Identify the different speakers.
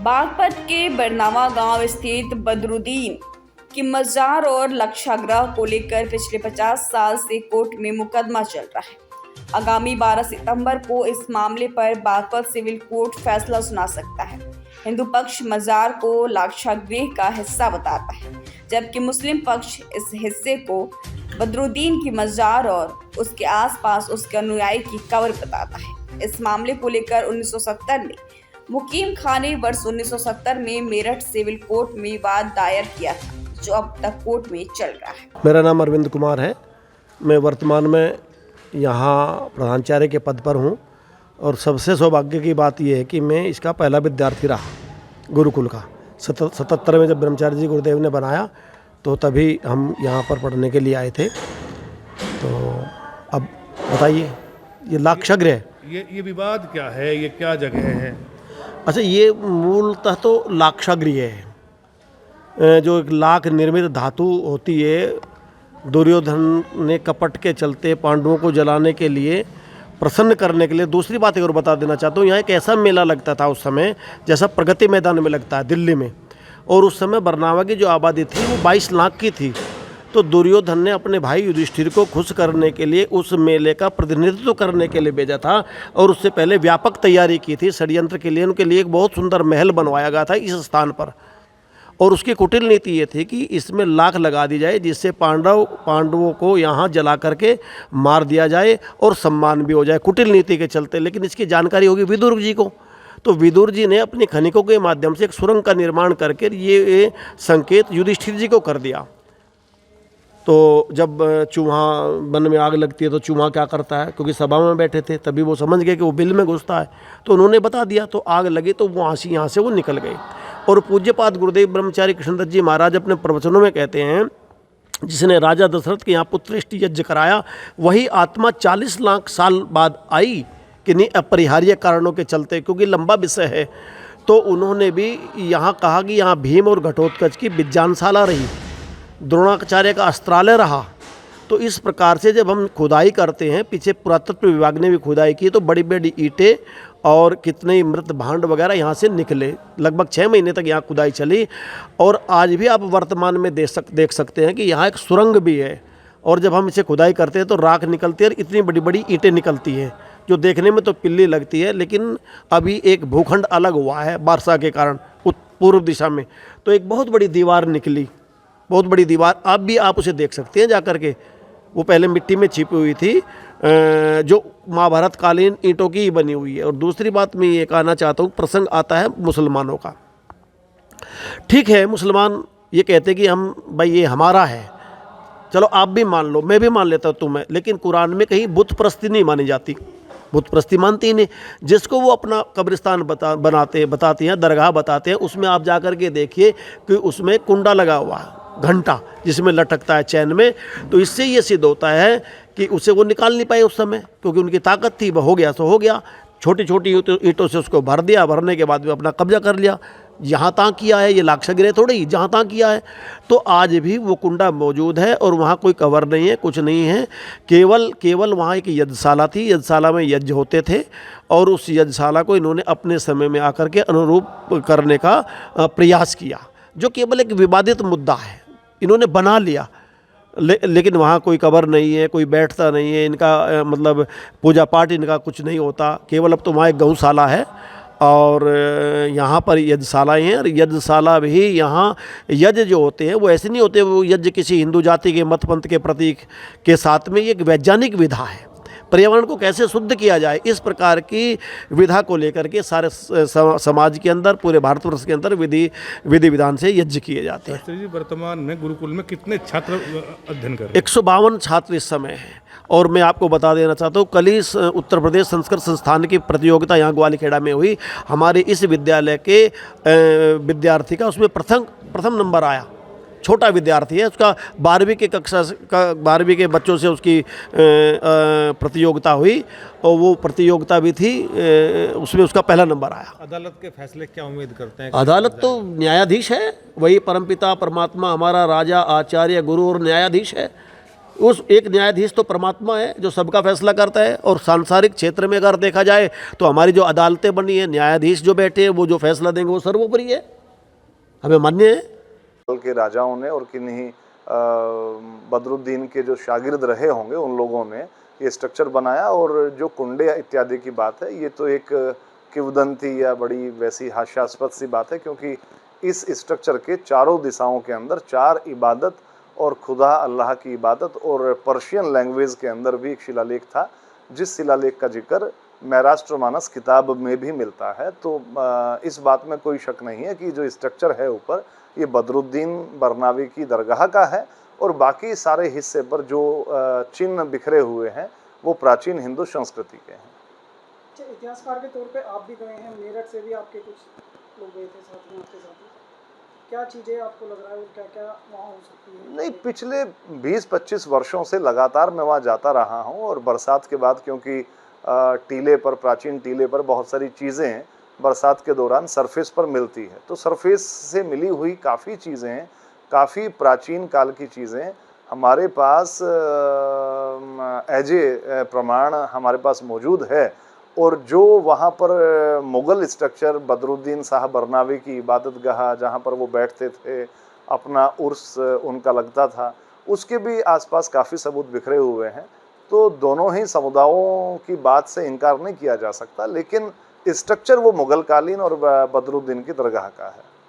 Speaker 1: बागपत के बरनावा गांव स्थित बदरुद्दीन की मजार और लक्षाग्रह को लेकर पिछले 50 साल से कोर्ट में मुकदमा चल रहा है। आगामी 12 सितंबर को इस मामले पर बागपत सिविल कोर्ट फैसला सुना सकता है। हिंदू पक्ष मजार को लाक्षागृह का हिस्सा बताता है, जबकि मुस्लिम पक्ष इस हिस्से को बदरुद्दीन की मजार और उसके आसपास उसके अनुयायी की कब्र बताता है। इस मामले को लेकर 1970 में मुकीम खान ने वर्ष 1970 में मेरठ सिविल कोर्ट में वाद दायर किया था, जो अब तक कोर्ट में चल रहा है।
Speaker 2: मेरा नाम अरविंद कुमार है। मैं वर्तमान में यहाँ प्रधानाचार्य के पद पर हूँ और सबसे सौभाग्य की बात यह है कि मैं इसका पहला विद्यार्थी रहा गुरुकुल का। 77 में जब ब्रह्मचारी जी गुरुदेव ने बनाया तो तभी हम यहाँ पर पढ़ने के लिए आए थे। तो अब बताइए, ये लाक्षागृह,
Speaker 3: ये विवाद क्या है, ये क्या जगह है?
Speaker 2: अच्छा, ये मूलतः तो लाक्षागृह है, जो एक लाख निर्मित धातु होती है। दुर्योधन ने कपट के चलते पांडवों को जलाने के लिए, प्रसन्न करने के लिए। दूसरी बात एक और बता देना चाहता हूँ, यहाँ एक ऐसा मेला लगता था उस समय जैसा प्रगति मैदान में लगता है दिल्ली में, और उस समय बरनावा की जो आबादी थी वो 22 लाख की थी। तो दुर्योधन ने अपने भाई युधिष्ठिर को खुश करने के लिए उस मेले का प्रतिनिधित्व करने के लिए भेजा था, और उससे पहले व्यापक तैयारी की थी षड्यंत्र के लिए। उनके लिए एक बहुत सुंदर महल बनवाया गया था इस स्थान पर, और उसकी कुटिल नीति ये थी कि इसमें लाख लगा दी जाए, जिससे पांडवों को यहाँ जला करके मार दिया जाए और सम्मान भी हो जाए, कुटिल नीति के चलते। लेकिन इसकी जानकारी होगी विदुर जी को, तो विदुर जी ने अपने खनिकों के माध्यम से एक सुरंग का निर्माण करके ये संकेत युधिष्ठिर जी को कर दिया। तो जब चूहा वन में आग लगती है तो चूहा क्या करता है, क्योंकि सभा में बैठे थे तभी वो समझ गए कि वो बिल में घुसता है, तो उन्होंने बता दिया। तो आग लगी तो वो यहाँ से वो निकल गई। और पूज्यपाद गुरुदेव ब्रह्मचारी कृष्णदत्त जी महाराज अपने प्रवचनों में कहते हैं, जिसने राजा दशरथ के यहाँ पुत्रेष्टि यज्ञ कराया, वही आत्मा 40 लाख साल बाद आई, कि नहीं अपरिहार्य कारणों के चलते, क्योंकि लंबा विषय है। तो उन्होंने भी यहाँ कहा कि यहाँ भीम और घटोत्कच की विज्ञानशाला रही, द्रोणाचार्य का अस्त्रालय रहा। तो इस प्रकार से जब हम खुदाई करते हैं, पीछे पुरातत्व विभाग ने भी खुदाई की, तो बड़ी बड़ी ईंटें और कितने ही मृत भांड वगैरह यहाँ से निकले। लगभग 6 महीने तक यहाँ खुदाई चली, और आज भी आप वर्तमान में देख सकते हैं कि यहाँ एक सुरंग भी है। और जब हम इसे खुदाई करते हैं तो राख निकलती है और इतनी बड़ी बड़ी ईंटें निकलती हैं, जो देखने में तो पिल्ली लगती है। लेकिन अभी एक भूखंड अलग हुआ है वर्षा के कारण पूर्व दिशा में, तो एक बहुत बड़ी दीवार निकली, बहुत बड़ी दीवार। अब भी आप उसे देख सकते हैं जा कर के। वो पहले मिट्टी में छिपी हुई थी, जो महाभारत कालीन ईंटों की ही बनी हुई है। और दूसरी बात मैं ये कहना चाहता हूँ, प्रसंग आता है मुसलमानों का। ठीक है, मुसलमान ये कहते कि हम भाई ये हमारा है, चलो आप भी मान लो, मैं भी मान लेता हूँ तुम्हें, लेकिन कुरान में कहीं बुत परस्ती नहीं मानी जाती, बुत परस्ती मानती ही नहीं। जिसको वो अपना कब्रिस्तान बताते हैं, दरगाह बताते हैं, उसमें आप जा कर के देखिए कि उसमें कुंडा लगा हुआ है, घंटा जिसमें लटकता है चैन में। तो इससे ये सिद्ध होता है कि उसे वो निकाल नहीं पाए उस समय, क्योंकि उनकी ताकत थी, वह हो गया तो हो गया। छोटी छोटी ईंटों से उसको भर दिया, भरने के बाद भी अपना कब्जा कर लिया। यहाँ तक किया है, ये लाक्षागृह थोड़ी, जहाँ तक किया है। तो आज भी वो कुंडा मौजूद है, और वहाँ कोई कवर नहीं है, कुछ नहीं है। केवल वहाँ एक यज्ञशाला थी, यज्ञशाला में यज्ञ होते थे, और उस यज्ञशाला को इन्होंने अपने समय में आकर के अनुरूप करने का प्रयास किया, जो केवल एक विवादित मुद्दा है, इन्होंने बना लिया। लेकिन वहाँ कोई कबर नहीं है, कोई बैठता नहीं है, इनका मतलब पूजा पाठ इनका कुछ नहीं होता। केवल अब तो वहाँ एक गौशाला है, और यहाँ पर यज्ञशालाएँ हैं। और यज्ञशाला भी यहाँ यज्ञ जो होते हैं वो ऐसे नहीं होते, वो यज्ञ किसी हिंदू जाति के मत पंथ के प्रतीक के साथ में, ये एक वैज्ञानिक विधा है। पर्यावरण को कैसे शुद्ध किया जाए, इस प्रकार की विधा को लेकर के सारे समाज के अंदर, पूरे भारतवर्ष के अंदर विधि विधान से यज्ञ किए जाते हैं।
Speaker 3: जी, वर्तमान में गुरुकुल में कितने छात्र अध्ययन कर रहे हैं?
Speaker 2: 152 छात्र इस समय हैं। और मैं आपको बता देना चाहता हूँ, कल ही उत्तर प्रदेश संस्कृत संस्थान की प्रतियोगिता यहाँ ग्वालीखेड़ा में हुई। हमारे इस विद्यालय के विद्यार्थी का उसमें प्रथम नंबर आया। छोटा विद्यार्थी है, उसका 12वीं के कक्षा का 12वीं के बच्चों से उसकी प्रतियोगिता हुई, और वो प्रतियोगिता भी थी, उसमें उसका पहला नंबर आया।
Speaker 3: अदालत के फैसले क्या उम्मीद करते हैं?
Speaker 2: अदालत तो न्यायाधीश है, वही परमपिता परमात्मा हमारा राजा आचार्य गुरु और न्यायाधीश है। उस एक न्यायाधीश तो परमात्मा है जो सबका फैसला करता है, और सांसारिक क्षेत्र में अगर देखा जाए तो हमारी जो अदालतें बनी है, न्यायाधीश जो बैठे हैं वो जो फैसला देंगे वो सर्वोपरि है, हमें मान्य है।
Speaker 4: के राजाओं ने और किन्हीं बदरुद्दीन के जो शागिर्द रहे होंगे उन लोगों ने ये स्ट्रक्चर बनाया। और जो कुंडे इत्यादि की बात है, ये तो एक किंवदंती या बड़ी वैसी हास्यास्पद सी बात है, क्योंकि इस स्ट्रक्चर के चारों दिशाओं के अंदर 4 इबादत और खुदा अल्लाह की इबादत और पर्शियन लैंग्वेज के अंदर भी एक शिलालेख था, जिस शिलालेख का जिक्र मैराष्ट्रमानस किताब में भी मिलता है। तो इस बात में कोई शक नहीं है कि जो स्ट्रक्चर है ऊपर, ये बदरुद्दीन बरनावी की दरगाह का है, और बाकी सारे हिस्से पर जो चिन्ह बिखरे हुए हैं वो प्राचीन हिंदू संस्कृति के हैं।
Speaker 5: इतिहासकार के तौर पे आप भी गए हैं, मेरठ से भी आपके कुछ लोग गए थे साथ में आपके साथ, क्या चीज़ें आपको लग रहा है और क्या क्या वहाँ हो सकती है?
Speaker 4: नहीं, पिछले 20-25 वर्षों से लगातार मैं वहाँ जाता रहा हूँ, और बरसात के बाद क्योंकि टीले पर, प्राचीन टीले पर बहुत सारी चीज़ें बरसात के दौरान सरफेस पर मिलती है, तो सरफेस से मिली हुई काफ़ी चीज़ें, काफ़ी प्राचीन काल की चीज़ें हमारे पास एज ए प्रमाण हमारे पास मौजूद है। और जो वहाँ पर मुग़ल स्ट्रक्चर बदरुद्दीन शाह बरनावी की इबादत गाह, जहाँ पर वो बैठते थे, अपना उर्स उनका लगता था, उसके भी आसपास काफ़ी सबूत बिखरे हुए हैं। तो दोनों ही समुदायों की बात से इनकार नहीं किया जा सकता, लेकिन स्ट्रक्चर वो मुग़ल कालीन और बदरुद्दीन की दरगाह का है।